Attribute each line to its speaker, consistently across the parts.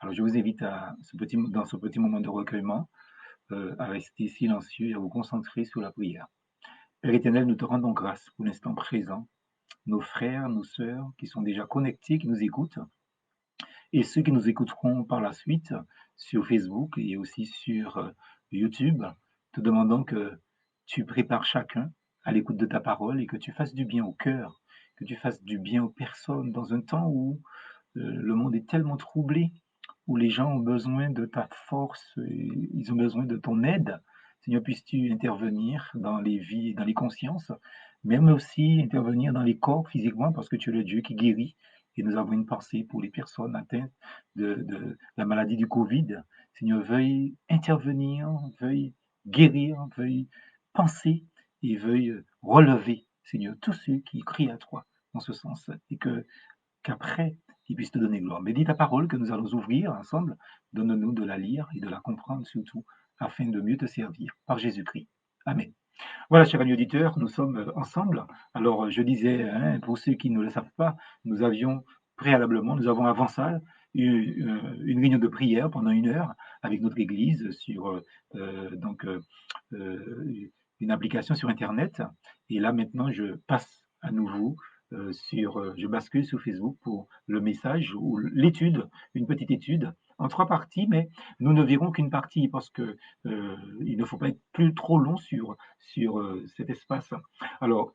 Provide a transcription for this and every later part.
Speaker 1: Alors, je vous invite dans ce petit moment de recueillement, à rester silencieux et à vous concentrer sur la prière. Père éternel, nous te rendons grâce pour l'instant présent, nos frères, nos sœurs qui sont déjà connectés, qui nous écoutent, et ceux qui nous écouteront par la suite sur Facebook et aussi sur YouTube, te demandons que tu prépares chacun à l'écoute de ta parole et que tu fasses du bien au cœur, que tu fasses du bien aux personnes dans un temps où le monde est tellement troublé, où les gens ont besoin de ta force, et ils ont besoin de ton aide. Seigneur, puisses-tu intervenir dans les vies et dans les consciences, même aussi intervenir dans les corps physiquement, parce que tu es le Dieu qui guérit. Et nous avons une pensée pour les personnes atteintes de la maladie du Covid. Seigneur, veuille intervenir, veuille guérir, veuille penser et veuille relever, Seigneur, tous ceux qui crient à toi en ce sens. Et qu'après, qu'il puisse te donner gloire. Bénis ta parole que nous allons ouvrir ensemble. Donne-nous de la lire et de la comprendre surtout, afin de mieux te servir par Jésus-Christ. Amen. Voilà, chers amis auditeurs, nous sommes ensemble. Alors, je disais, hein, pour ceux qui ne le savent pas, nous avons avant ça une réunion de prière pendant 1 heure avec notre Église sur une application sur Internet. Et là, maintenant, je passe à nouveau je bascule sur Facebook pour le message ou l'étude, une petite étude en 3 parties, mais nous ne verrons qu'une partie parce que il ne faut pas être plus trop long sur cet espace. Alors,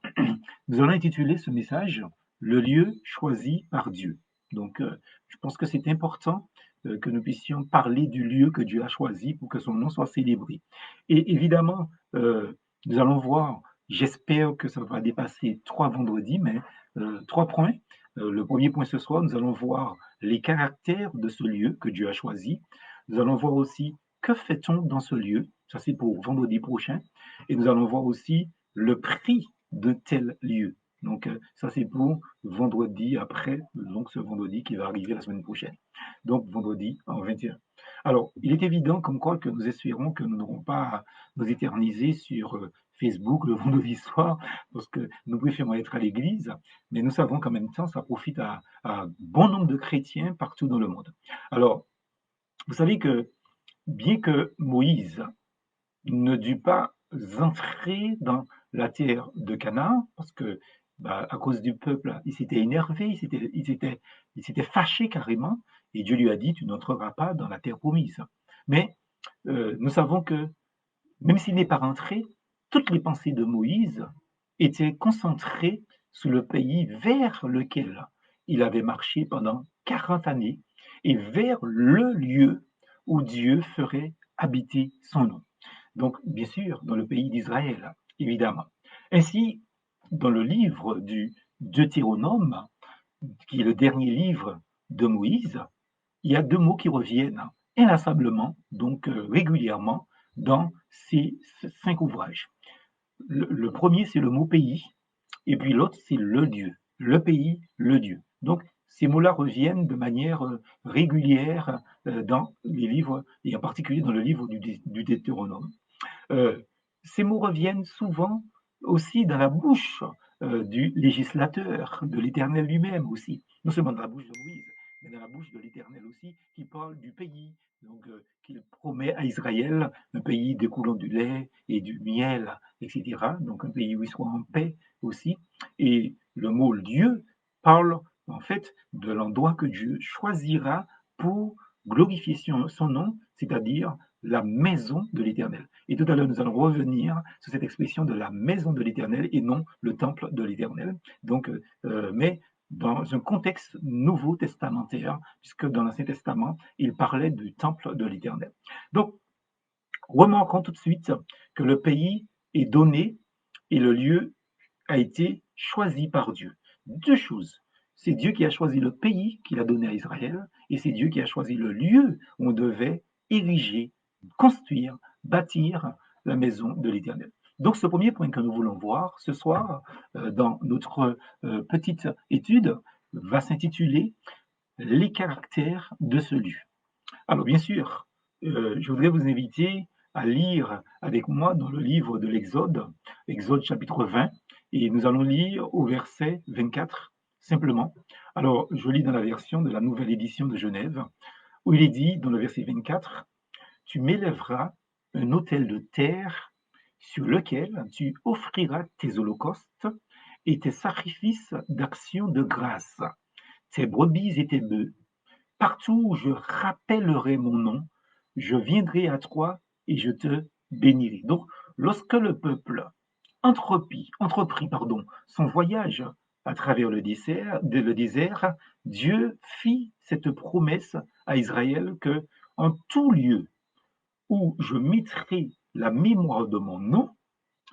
Speaker 1: nous allons intituler ce message Le lieu choisi par Dieu. Donc, je pense que c'est important que nous puissions parler du lieu que Dieu a choisi pour que son nom soit célébré. Et évidemment, nous allons voir, j'espère que ça va dépasser 3 vendredis, mais 3 points. Le premier point ce soir, nous allons voir les caractères de ce lieu que Dieu a choisi. Nous allons voir aussi que fait-on dans ce lieu. Ça, c'est pour vendredi prochain. Et nous allons voir aussi le prix de tel lieu. Donc, ça, c'est pour vendredi après, donc ce vendredi qui va arriver la semaine prochaine. Donc, vendredi en 21. Alors, il est évident comme quoi que nous espérons que nous n'aurons pas à nous éterniser sur Facebook le vendredi soir, parce que nous préférons être à l'église, mais nous savons qu'en même temps, ça profite à bon nombre de chrétiens partout dans le monde. Alors, vous savez que bien que Moïse ne dut pas entrer dans la terre de Canaan, parce que à cause du peuple, il s'était énervé, il s'était fâché carrément, et Dieu lui a dit, tu n'entreras pas dans la terre promise. Mais nous savons que même s'il n'est pas rentré, toutes les pensées de Moïse étaient concentrées sur le pays vers lequel il avait marché pendant 40 années et vers le lieu où Dieu ferait habiter son nom. Donc, bien sûr, dans le pays d'Israël, évidemment. Ainsi, dans le livre du Deutéronome, qui est le dernier livre de Moïse, il y a 2 mots qui reviennent inlassablement, donc régulièrement, dans ces 5 ouvrages. Le premier, c'est le mot pays, et puis l'autre, c'est le lieu. Le pays, le Dieu. Donc, ces mots-là reviennent de manière régulière dans les livres, et en particulier dans le livre du Deutéronome. Ces mots reviennent souvent aussi dans la bouche du législateur, de l'Éternel lui-même aussi. Non seulement dans la bouche de Moïse, mais dans la bouche de l'Éternel aussi, qui parle du pays, donc qu'il promet à Israël, un pays découlant du lait et du miel, etc. Donc un pays où il soit en paix aussi. Et le mot lieu parle en fait de l'endroit que Dieu choisira pour glorifier son nom, c'est-à-dire la maison de l'Éternel. Et tout à l'heure, nous allons revenir sur cette expression de la maison de l'Éternel et non le temple de l'Éternel. Donc, mais dans un contexte nouveau testamentaire, puisque dans l'Ancien Testament, il parlait du temple de l'Éternel. Donc, remarquons tout de suite que le pays est donné et le lieu a été choisi par Dieu. 2 choses. C'est Dieu qui a choisi le pays qu'il a donné à Israël et c'est Dieu qui a choisi le lieu où on devait ériger, construire, bâtir la maison de l'Éternel. Donc ce premier point que nous voulons voir ce soir dans notre petite étude va s'intituler Les caractères de ce lieu. Alors bien sûr, je voudrais vous inviter à lire avec moi dans le livre de l'Exode, Exode chapitre 20, et nous allons lire au verset 24 simplement. Alors je lis dans la version de la nouvelle édition de Genève. où il est dit dans le verset 24, tu m'élèveras un autel de terre sur lequel tu offriras tes holocaustes et tes sacrifices d'action de grâce, tes brebis et tes bœufs. Partout où je rappellerai mon nom, je viendrai à toi et je te bénirai. Donc, lorsque le peuple entreprit son voyage à travers le désert, Dieu fit cette promesse à Israël que en tout lieu où je mettrai la mémoire de mon nom,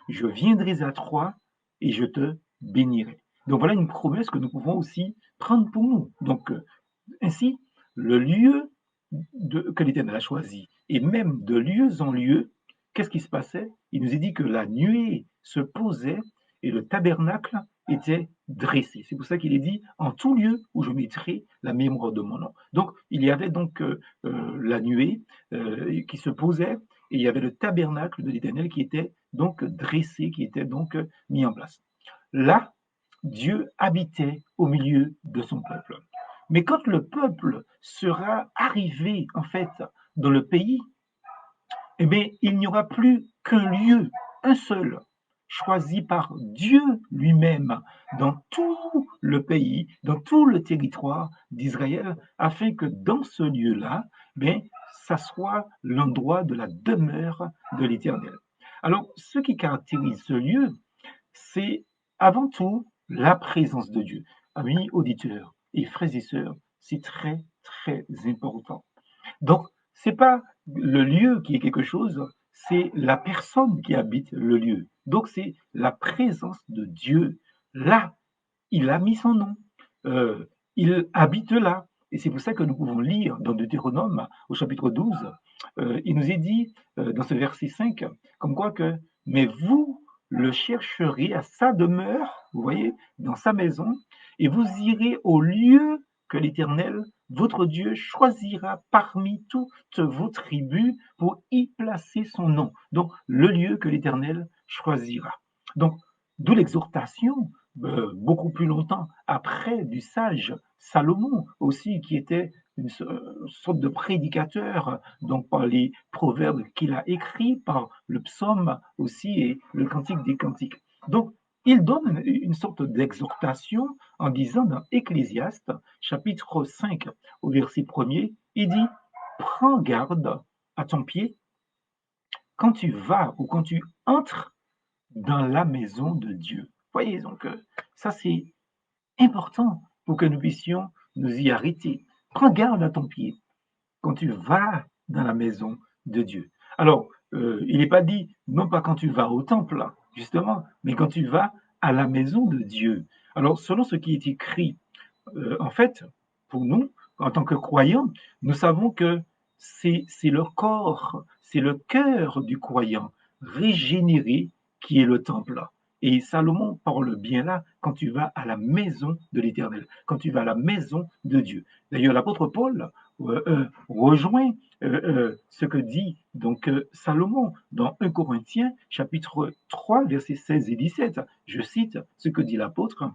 Speaker 1: je viendrai à toi et je te bénirai. Donc voilà une promesse que nous pouvons aussi prendre pour nous. Donc ainsi, le lieu que l'Éternel a choisi, et même de lieu en lieu, qu'est-ce qui se passait? Il nous est dit que la nuée se posait et le tabernacle était dressé. C'est pour ça qu'il est dit en tout lieu où je mettrai la mémoire de mon nom. Donc il y avait donc la nuée qui se posait et il y avait le tabernacle de l'Éternel qui était donc dressé, qui était donc mis en place. Là, Dieu habitait au milieu de son peuple. Mais quand le peuple sera arrivé, en fait, dans le pays, eh bien, il n'y aura plus qu'un lieu, un seul, choisi par Dieu lui-même dans tout le pays, dans tout le territoire d'Israël, afin que dans ce lieu-là, bien, ça soit l'endroit de la demeure de l'Éternel. Alors, ce qui caractérise ce lieu, c'est avant tout la présence de Dieu. Amis auditeurs et frères et sœurs, c'est très, très important. Donc, c'est pas le lieu qui est quelque chose, c'est la personne qui habite le lieu. Donc, c'est la présence de Dieu. Là, il a mis son nom. Il habite là. Et c'est pour ça que nous pouvons lire dans Deutéronome, au chapitre 12, il nous est dit dans ce verset 5, comme quoi que, mais vous le chercherez à sa demeure, vous voyez, dans sa maison, et vous irez au lieu que l'Éternel, votre Dieu, choisira parmi toutes vos tribus pour y placer son nom. Donc, le lieu que l'Éternel choisira. Donc, d'où l'exhortation beaucoup plus longtemps après du sage Salomon aussi, qui était une sorte de prédicateur, donc par les proverbes qu'il a écrits, par le psaume aussi et le cantique des cantiques. Donc, il donne une sorte d'exhortation en disant dans Ecclésiaste, chapitre 5, au verset 1er, il dit « Prends garde à ton pied quand tu vas ou quand tu entres dans la maison de Dieu. » Voyez, donc, ça c'est important pour que nous puissions nous y arrêter. Prends garde à ton pied quand tu vas dans la maison de Dieu. Alors, il n'est pas dit, non pas quand tu vas au temple, justement, mais quand tu vas à la maison de Dieu. Alors, selon ce qui est écrit, en fait, pour nous, en tant que croyants, nous savons que c'est le corps, c'est le cœur du croyant régénéré qui est le temple. Et Salomon parle bien là quand tu vas à la maison de l'Éternel, quand tu vas à la maison de Dieu. D'ailleurs, l'apôtre Paul rejoint ce que dit donc Salomon dans 1 Corinthiens chapitre 3 versets 16 et 17. Je cite ce que dit l'apôtre.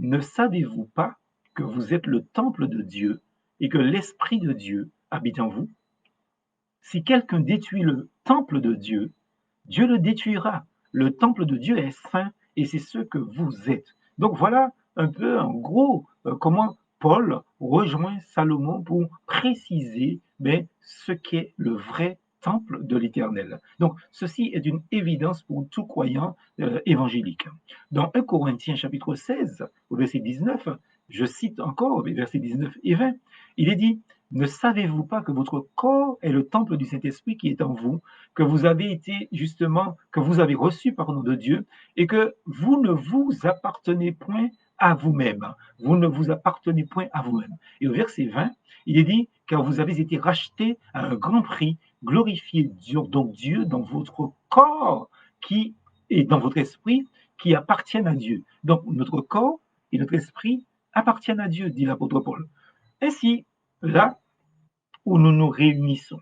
Speaker 1: Ne savez-vous pas que vous êtes le temple de Dieu et que l'Esprit de Dieu habite en vous? Si quelqu'un détruit le temple de Dieu, Dieu le détruira. Le temple de Dieu est saint et c'est ce que vous êtes. Donc voilà un peu en gros comment Paul rejoint Salomon pour préciser ce qu'est le vrai temple de l'Éternel. Donc ceci est une évidence pour tout croyant évangélique. Dans 1 Corinthiens chapitre 16 au verset 19, je cite encore les versets 19 et 20, il est dit ne savez-vous pas que votre corps est le temple du Saint-Esprit qui est en vous, que vous avez été justement, que vous avez reçu pardon de Dieu, et que vous ne vous appartenez point à vous-même. Vous ne vous appartenez point à vous-même. Et au verset 20, il est dit, car vous avez été rachetés à un grand prix, glorifiez donc Dieu dans votre corps qui et dans votre esprit qui appartiennent à Dieu. Donc notre corps et notre esprit appartiennent à Dieu, dit l'apôtre Paul. Ainsi, là où nous nous réunissons.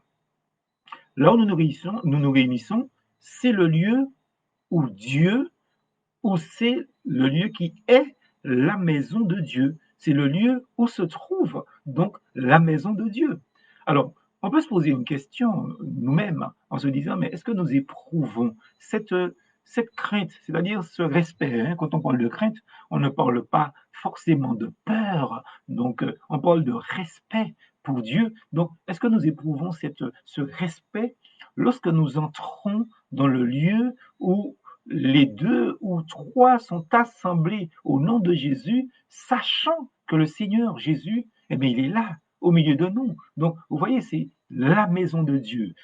Speaker 1: Là où nous nous réunissons, c'est le lieu où Dieu, où c'est le lieu qui est la maison de Dieu. C'est le lieu où se trouve donc la maison de Dieu. Alors, on peut se poser une question nous-mêmes en se disant, mais est-ce que nous éprouvons cette crainte, c'est-à-dire ce respect, hein? Quand on parle de crainte, on ne parle pas forcément de peur, donc on parle de respect pour Dieu. Donc, est-ce que nous éprouvons ce respect lorsque nous entrons dans le lieu où les deux ou trois sont assemblés au nom de Jésus, sachant que le Seigneur Jésus, eh bien, il est là, au milieu de nous. Donc, vous voyez, c'est la maison de Dieu.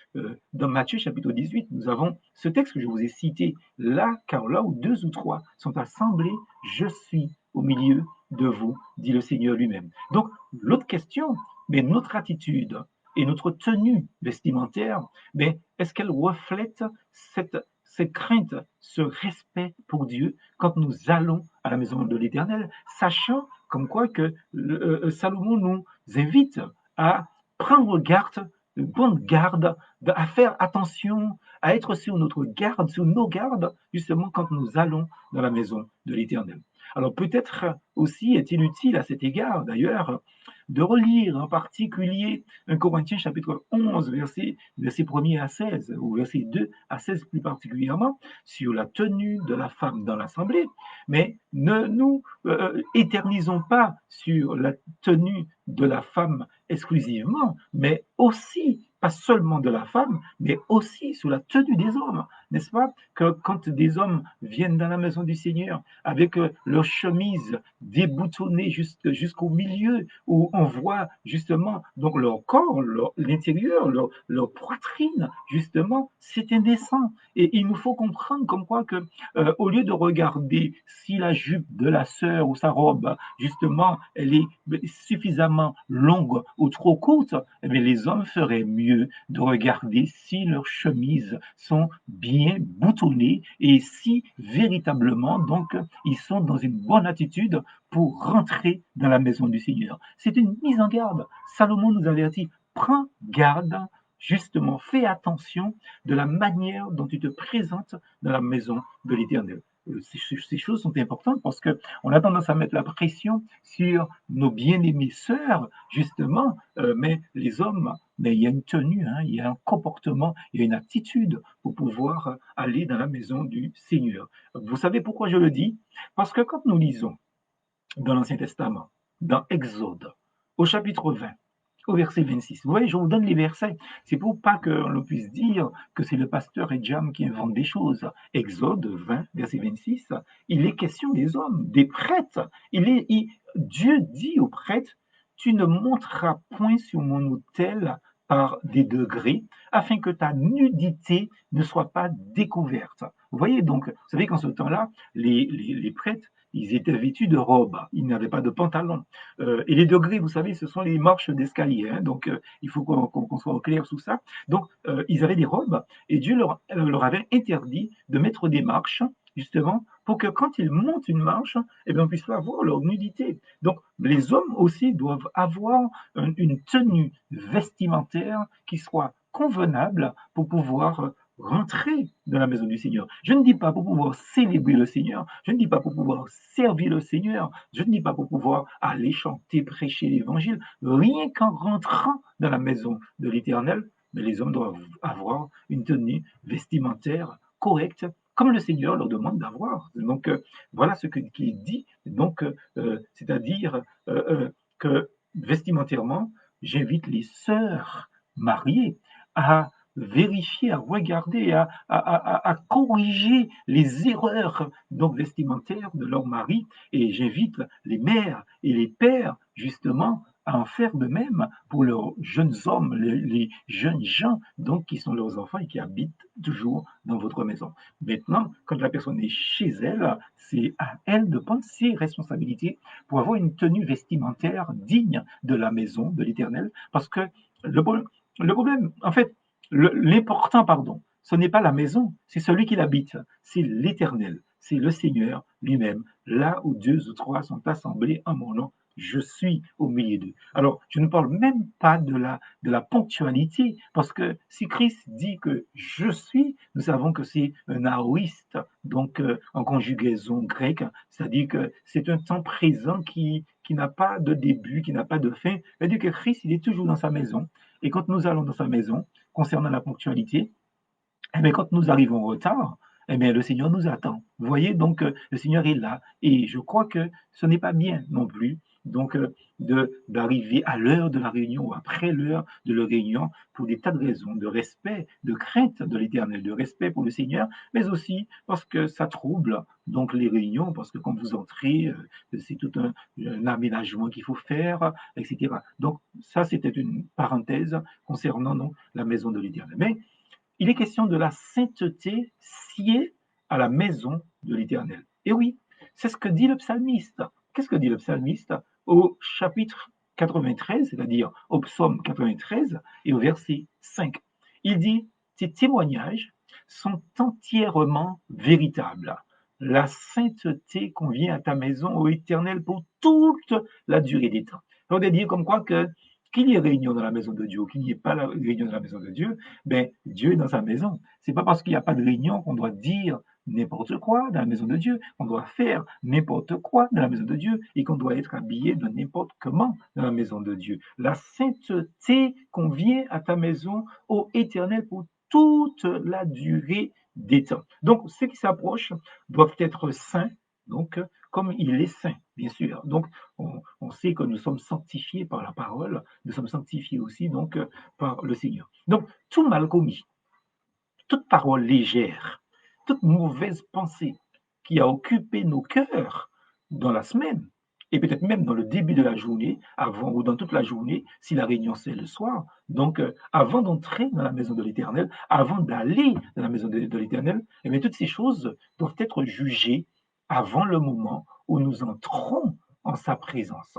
Speaker 1: Dans Matthieu chapitre 18, nous avons ce texte que je vous ai cité, là, car là où deux ou trois sont assemblés, je suis au milieu de vous, dit le Seigneur lui-même. Donc, l'autre question, mais notre attitude et notre tenue vestimentaire, mais est-ce qu'elle reflète cette crainte, ce respect pour Dieu quand nous allons à la maison de l'Éternel, sachant comme quoi que Salomon nous invite à prendre garde, à faire attention, à être sur notre garde, sur nos gardes, justement quand nous allons dans la maison de l'Éternel. Alors peut-être aussi est-il utile à cet égard, d'ailleurs, de relire en particulier 1 Corinthiens chapitre 11, verset 1er à 16, ou verset 2 à 16 plus particulièrement, sur la tenue de la femme dans l'assemblée. Mais ne nous éternisons pas sur la tenue de la femme exclusivement, mais aussi, pas seulement de la femme, mais aussi sur la tenue des hommes. N'est-ce pas que quand des hommes viennent dans la maison du Seigneur avec leur chemise déboutonnée jusqu'au milieu, où on voit justement donc leur corps, l'intérieur, leur poitrine, justement, c'est indécent. Et il nous faut comprendre comme quoi que, au lieu de regarder si la jupe de la sœur ou sa robe, justement, elle est suffisamment longue ou trop courte, eh bien, les hommes feraient mieux de regarder si leurs chemises sont bien boutonnées et si véritablement, donc, ils sont dans une bonne attitude pour rentrer dans la maison du Seigneur. C'est une mise en garde. Salomon nous avertit, prends garde, justement, fais attention de la manière dont tu te présentes dans la maison de l'Éternel. Ces choses sont importantes parce qu'on a tendance à mettre la pression sur nos bien-aimées sœurs, justement, mais les hommes, mais il y a une tenue, hein, il y a un comportement, il y a une attitude pour pouvoir aller dans la maison du Seigneur. Vous savez pourquoi je le dis? Parce que quand nous lisons dans l'Ancien Testament, dans Exode, au chapitre 20, au verset 26. Vous voyez, je vous donne les versets. C'est pour pas qu'on puisse dire que c'est le pasteur Edjam qui invente des choses. Exode 20, verset 26, il est question des hommes, des prêtres. Dieu dit aux prêtres, tu ne monteras point sur mon autel par des degrés, afin que ta nudité ne soit pas découverte. Vous voyez donc, vous savez qu'en ce temps-là, les prêtres, ils étaient vêtus de robes, ils n'avaient pas de pantalon. Et les degrés, vous savez, ce sont les marches d'escalier, hein, donc il faut qu'on soit au clair sur ça. Donc, ils avaient des robes, et Dieu leur avait interdit de mettre des marches, justement, pour que quand ils montent une marche, eh bien, on puisse pas voir leur nudité. Donc, les hommes aussi doivent avoir une tenue vestimentaire qui soit convenable pour pouvoir rentrer dans la maison du Seigneur. Je ne dis pas pour pouvoir célébrer le Seigneur, je ne dis pas pour pouvoir servir le Seigneur, je ne dis pas pour pouvoir aller chanter, prêcher l'évangile, rien qu'en rentrant dans la maison de l'Éternel, mais les hommes doivent avoir une tenue vestimentaire correcte, comme le Seigneur leur demande d'avoir. Donc, voilà ce qui est dit. Donc, c'est-à-dire que vestimentairement, j'invite les sœurs mariées à vérifier, à regarder, à corriger les erreurs donc vestimentaires de leur mari. Et j'invite les mères et les pères, justement, à en faire de même pour leurs jeunes hommes, les jeunes gens donc qui sont leurs enfants et qui habitent toujours dans votre maison. Maintenant, quand la personne est chez elle, c'est à elle de prendre ses responsabilités pour avoir une tenue vestimentaire digne de la maison de l'Éternel, parce que le, le problème, en fait, l'important, pardon, ce n'est pas la maison, c'est celui qui l'habite, c'est l'Éternel, c'est le Seigneur lui-même. Là où deux ou trois sont assemblés en mon nom, je suis au milieu d'eux. Alors, je ne parle même pas de la ponctualité, parce que si Christ dit que je suis, nous savons que c'est un aoriste, donc en conjugaison grecque, c'est-à-dire que c'est un temps présent qui n'a pas de début, qui n'a pas de fin. C'est-à-dire que Christ, il est toujours dans sa maison, Et quand nous allons dans sa maison, concernant la ponctualité, eh bien, quand nous arrivons en retard, eh bien, le Seigneur nous attend. Vous voyez, donc le Seigneur est là. Et je crois que ce n'est pas bien non plus donc d'arriver à l'heure de la réunion ou après l'heure de la réunion pour des tas de raisons, de respect, de crainte de l'Éternel, de respect pour le Seigneur, mais aussi parce que ça trouble donc les réunions, parce que quand vous entrez, c'est tout un aménagement qu'il faut faire, etc. Donc ça, c'était une parenthèse concernant donc, la maison de l'Éternel. Mais il est question de la sainteté sciée à la maison de l'Éternel. Et oui, c'est ce que dit le psalmiste. Qu'est-ce que dit le psalmiste au chapitre 93, c'est-à-dire au psaume 93 et au verset 5? Il dit, tes témoignages sont entièrement véritables. La sainteté convient à ta maison, ô Éternel, pour toute la durée des temps. On veut dire comme quoi que qu'il y ait réunion dans la maison de Dieu ou qu'il n'y ait pas la réunion dans la maison de Dieu, ben, Dieu est dans sa maison. C'est pas parce qu'il n'y a pas de réunion qu'on doit dire n'importe quoi dans la maison de Dieu, qu'on doit faire n'importe quoi dans la maison de Dieu et qu'on doit être habillé de n'importe comment dans la maison de Dieu. La sainteté convient à ta maison, ô Éternel, pour toute la durée des temps. Donc, ceux qui s'approchent doivent être saints, donc, comme il est saint, bien sûr. Donc, on sait que nous sommes sanctifiés par la parole, nous sommes sanctifiés aussi donc par le Seigneur. Donc, tout mal commis, toute parole légère, toute mauvaise pensée qui a occupé nos cœurs dans la semaine, et peut-être même dans le début de la journée, avant ou dans toute la journée, si la réunion c'est le soir. Donc, avant d'entrer dans la maison de l'Éternel, avant d'aller dans la maison de l'Éternel, eh bien, toutes ces choses doivent être jugées avant le moment où nous entrons en sa présence.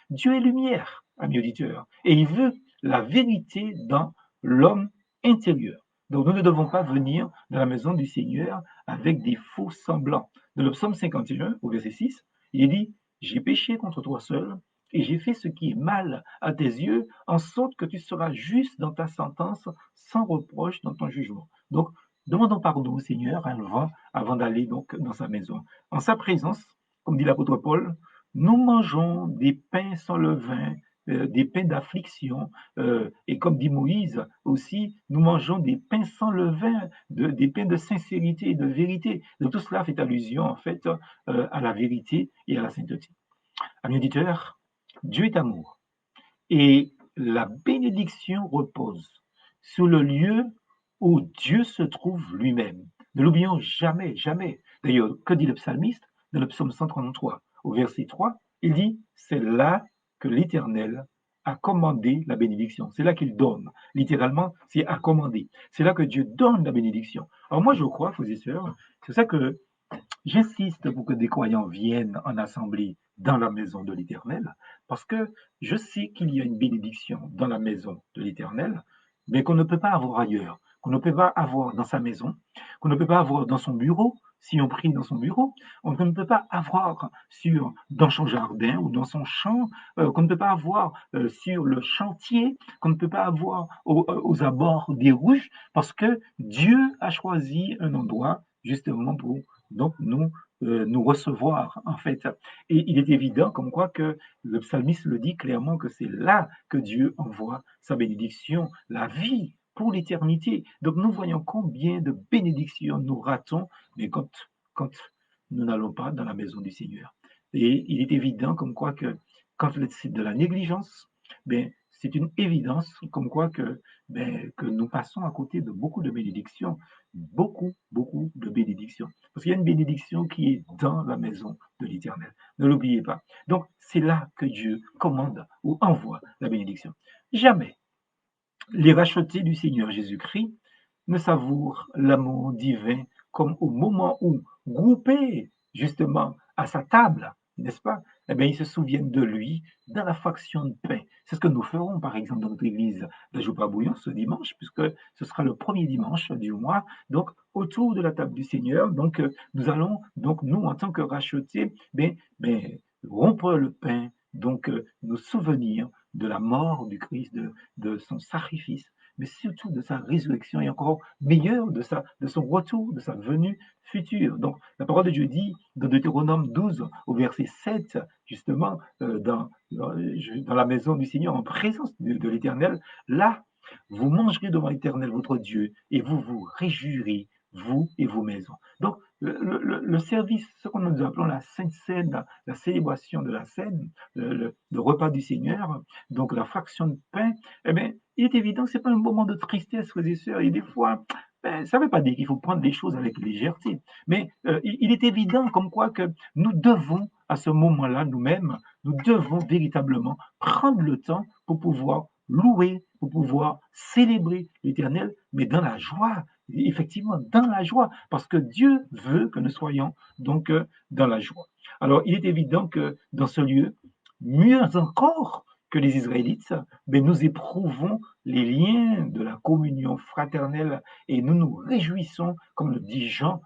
Speaker 1: Dieu est lumière, amis auditeurs, et il veut la vérité dans l'homme intérieur. Donc, nous ne devons pas venir dans la maison du Seigneur avec des faux semblants. Dans le psaume 51, au verset 6, il dit, j'ai péché contre toi seul et j'ai fait ce qui est mal à tes yeux, en sorte que tu seras juste dans ta sentence, sans reproche dans ton jugement. Donc, demandons pardon au Seigneur avant d'aller donc dans sa maison. En sa présence, comme dit l'apôtre Paul, nous mangeons des pains sans levain, des pains d'affliction, et comme dit Moïse aussi, nous mangeons des pains sans levain, des pains de sincérité et de vérité. Donc tout cela fait allusion en fait à la vérité et à la sainteté. Amis auditeurs, Dieu est amour et la bénédiction repose sur le lieu où Dieu se trouve lui-même. Ne l'oublions jamais, jamais. D'ailleurs, que dit le psalmiste dans le psaume 133 au verset 3? Il dit, c'est là que l'Éternel a commandé la bénédiction. C'est là qu'il donne. Littéralement, c'est à commander. C'est là que Dieu donne la bénédiction. Alors moi, je crois, frères et sœurs, c'est ça que j'insiste pour que des croyants viennent en assemblée dans la maison de l'Éternel, parce que je sais qu'il y a une bénédiction dans la maison de l'Éternel, mais qu'on ne peut pas avoir ailleurs, qu'on ne peut pas avoir dans sa maison, qu'on ne peut pas avoir dans son bureau, si on prie dans son bureau, on ne peut pas avoir dans son jardin ou dans son champ, qu'on ne peut pas avoir sur le chantier, qu'on ne peut pas avoir aux abords des rues, parce que Dieu a choisi un endroit justement pour donc nous recevoir en fait. Et il est évident comme quoi que le psalmiste le dit clairement que c'est là que Dieu envoie sa bénédiction, la vie pour l'éternité. Donc nous voyons combien de bénédictions nous ratons, mais quand nous n'allons pas dans la maison du Seigneur. Et il est évident comme quoi que quand c'est de la négligence, ben, c'est une évidence comme quoi que nous passons à côté de beaucoup de bénédictions, beaucoup de bénédictions. Parce qu'il y a une bénédiction qui est dans la maison de l'Éternel. Ne l'oubliez pas. Donc, c'est là que Dieu commande ou envoie la bénédiction. Jamais les rachetés du Seigneur Jésus-Christ ne savourent l'amour divin comme au moment où, groupés justement à sa table, n'est-ce pas? Eh bien, ils se souviennent de lui dans la fraction de pain. C'est ce que nous ferons, par exemple, dans notre église de Joupabouillon ce dimanche, puisque ce sera le premier dimanche du mois. Donc, autour de la table du Seigneur, donc, nous allons, donc, nous, en tant que rachetés, rompre le pain, donc, nous souvenir de la mort du Christ, de son sacrifice, mais surtout de sa résurrection et encore meilleur de son retour, de sa venue future. Donc, la parole de Dieu dit dans Deutéronome 12, au verset 7, justement, dans la maison du Seigneur, en présence de l'Éternel, là, Vous mangerez devant l'Éternel votre Dieu et vous vous réjouirez, vous et vos maisons. Donc, le service, ce que nous appelons la Sainte Seine, la célébration de la scène, le repas du Seigneur, donc la fraction de pain, eh bien, il est évident que ce n'est pas un moment de tristesse, frères et sœurs. Et des fois, ben, ça ne veut pas dire qu'il faut prendre les choses avec légèreté, mais il est évident comme quoi que nous devons, à ce moment-là, nous-mêmes, nous devons véritablement prendre le temps pour pouvoir louer, pour pouvoir célébrer l'Éternel, mais dans la joie, effectivement, dans la joie, parce que Dieu veut que nous soyons donc dans la joie. Alors, il est évident que dans ce lieu, mieux encore que les Israélites, ben, nous éprouvons les liens de la communion fraternelle et nous nous réjouissons, comme le dit Jean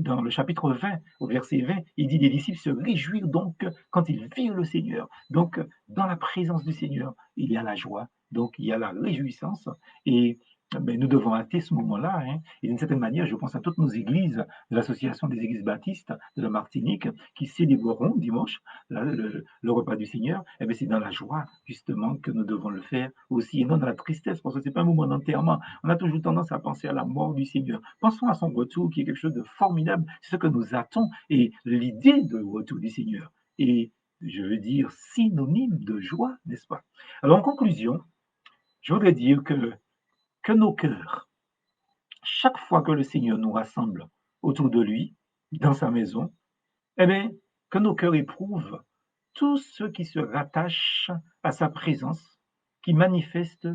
Speaker 1: dans le chapitre 20, au verset 20, il dit les disciples se réjouirent donc quand ils virent le Seigneur. Donc, dans la présence du Seigneur, il y a la joie, donc il y a la réjouissance et ben, nous devons hâter ce moment-là. Hein. Et d'une certaine manière, je pense à toutes nos églises, de l'Association des églises baptistes de la Martinique, qui célébreront dimanche le repas du Seigneur. Et bien, c'est dans la joie, justement, que nous devons le faire aussi, et non dans la tristesse, parce que ce n'est pas un moment d'enterrement. On a toujours tendance à penser à la mort du Seigneur. Pensons à son retour, qui est quelque chose de formidable. C'est ce que nous attendons, et l'idée de retour du Seigneur est, je veux dire, synonyme de joie, n'est-ce pas? Alors, en conclusion, je voudrais dire que nos cœurs, chaque fois que le Seigneur nous rassemble autour de lui, dans sa maison, eh bien, que nos cœurs éprouvent tout ce qui se rattache à sa présence, qui manifeste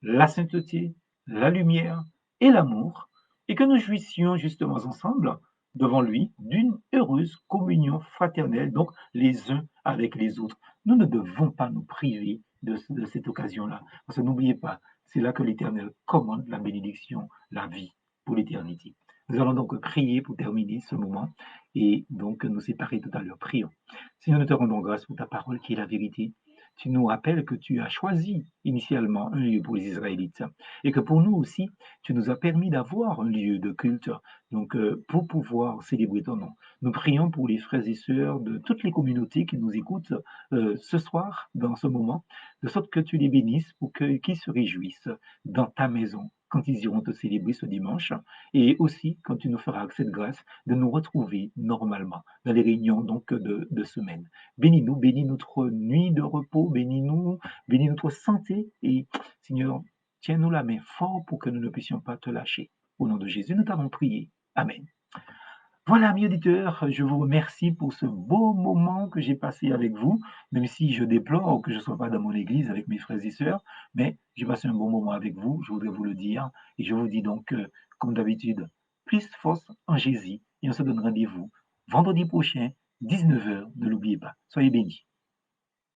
Speaker 1: la sainteté, la lumière et l'amour, et que nous jouissions justement ensemble devant lui d'une heureuse communion fraternelle, donc les uns avec les autres. Nous ne devons pas nous priver de cette occasion-là, parce que n'oubliez pas, c'est là que l'Éternel commande la bénédiction, la vie pour l'éternité. Nous allons donc prier pour terminer ce moment et donc nous séparer tout à l'heure. Prions. Seigneur, nous te rendons grâce pour ta parole qui est la vérité. Tu nous rappelles que tu as choisi initialement un lieu pour les Israélites et que pour nous aussi, tu nous as permis d'avoir un lieu de culte donc pour pouvoir célébrer ton nom. Nous prions pour les frères et sœurs de toutes les communautés qui nous écoutent ce soir, dans ce moment, de sorte que tu les bénisses pour qu'ils se réjouissent dans ta maison quand ils iront te célébrer ce dimanche et aussi quand tu nous feras cette grâce de nous retrouver normalement dans les réunions donc de semaine. Bénis-nous, bénis notre nuit de repos, bénis-nous, bénis notre santé et Seigneur, tiens-nous la main fort pour que nous ne puissions pas te lâcher. Au nom de Jésus, nous t'avons prié. Amen. Voilà, amis auditeurs, je vous remercie pour ce beau moment que j'ai passé avec vous, même si je déplore que je ne sois pas dans mon église avec mes frères et sœurs, mais j'ai passé un bon moment avec vous, je voudrais vous le dire, et je vous dis donc, comme d'habitude, plus force en Jésus, et on se donne rendez-vous vendredi prochain, 19 h, ne l'oubliez pas. Soyez bénis.